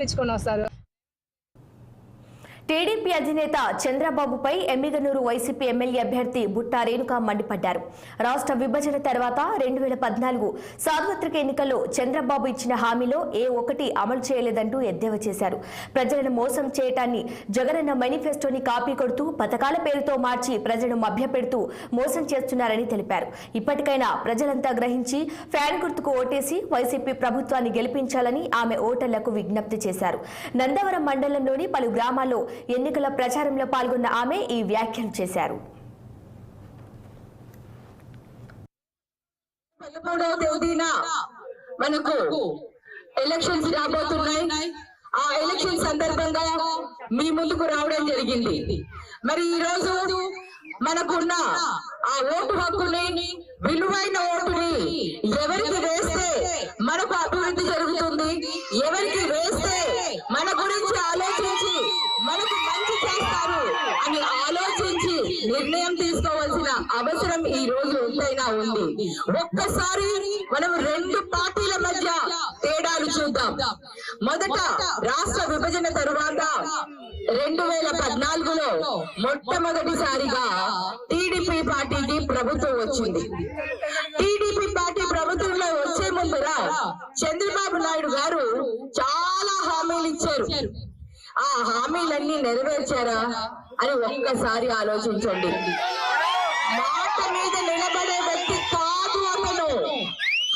తెచ్చుకొని వస్తారు. టీడీపీ అధినేత చంద్రబాబుపై ఎమ్మిగనూరు వైసీపీ ఎమ్మెల్యే అభ్యర్థి బుట్టా రేణుక మండిపడ్డారు. రాష్ట్ర విభజన తర్వాత 2014 సార్వత్రిక ఎన్నికల్లో చంద్రబాబు ఇచ్చిన హామీలో ఏ ఒక్కటి అమలు చేయలేదంటూ ఎద్దేవా చేశారు. ప్రజలను మోసం చేయటాన్ని జగనన్న మేనిఫెస్టోని కాపీ కొడుతూ పథకాల పేరుతో మార్చి ప్రజలను మభ్యపెడుతూ మోసం చేస్తున్నారని తెలిపారు. ఇప్పటికైనా ప్రజలంతా గ్రహించి ఫ్యాన్ గుర్తుకు ఓటేసి వైసీపీ ప్రభుత్వాన్ని గెలిపించాలని ఆమె ఓటర్లకు విజ్ఞప్తి చేశారు. నందవరం మండలంలోని పలు గ్రామాల్లో ఎన్నికల ప్రచారంలో పాల్గొన్న ఆమె ఈ వ్యాఖ్యలు చేశారు. 13వ తేదీన మనకు ఎలక్షన్స్ రాబోతున్నాయి. ఆ ఎలక్షన్ సందర్భంగా మీ ముందుకు రావడం జరిగింది. మరి ఈ రోజు మనకున్న ఆ ఓటు హక్కుని, విలువైన ఓటుని ఎవరికి వేస్తే మనకు అభివృద్ధి జరుగుతుంది, ఎవరికి వేస్తే మన గురించి ఆలోచించి మనకు మంచి చేస్తారు అని ఆలోచించి నిర్ణయం తీసుకోవాల్సిన అవసరం ఈ రోజు ఎంతైనా ఉంది. ఒక్కసారి మనం రెండు పార్టీల మధ్య తేడాలు చూద్దాం. మొదట రాష్ట్ర విభజన తరువాత 2014లో మొట్టమొదటిసారిగా టీడీపీ పార్టీకి ప్రభుత్వం వచ్చింది. టీడీపీ పార్టీ ప్రభుత్వంలో వచ్చే ముందర చంద్రబాబు నాయుడు గారు చాలా హామీలు ఇచ్చారు. ఆ హామీలన్నీ నెరవేర్చారా అని ఒక్కసారి ఆలోచించండి. మాట మీద నిలబడే వ్యక్తి కాదు అతను.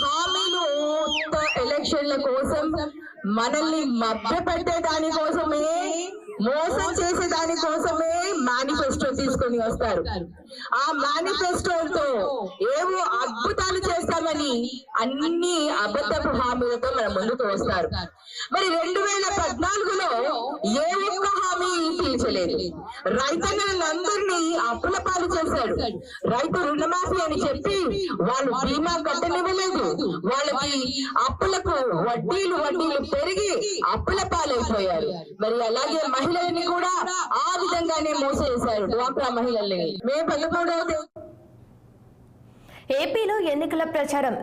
హామీలు ఎలక్షన్ల కోసం, మనల్ని మభ్యపెట్టే దానికోసమే, మోసం చేసే దానికోసమే మేనిఫెస్టో తీసుకొని వస్తారు. ఆ మేనిఫెస్టోతో ఏవో అద్భుతాలు చేస్తామని అన్ని అబద్ధపు హామీలతో మన ముందుకు వస్తారు. మరి 2014లో ఏ ఒక్క హామీ తీర్చలేదు. రైతన్నలందరినీ అప్పుల పాలు చేశాడు. రైతు రుణమాఫీ అని చెప్పి వాళ్ళు బీమా కట్టనివ్వలేదు. వాళ్ళకి అప్పులకు వడ్డీలు పెరిగి అప్పుల పాలైపోయారు. మరి అలాగే మహిళల్ని కూడా ఆ విధంగానే మోసేశారు. డ్వాక్రా మహిళల్ని. మే 13వ ఏపీలో ఎన్నికల ప్రచారం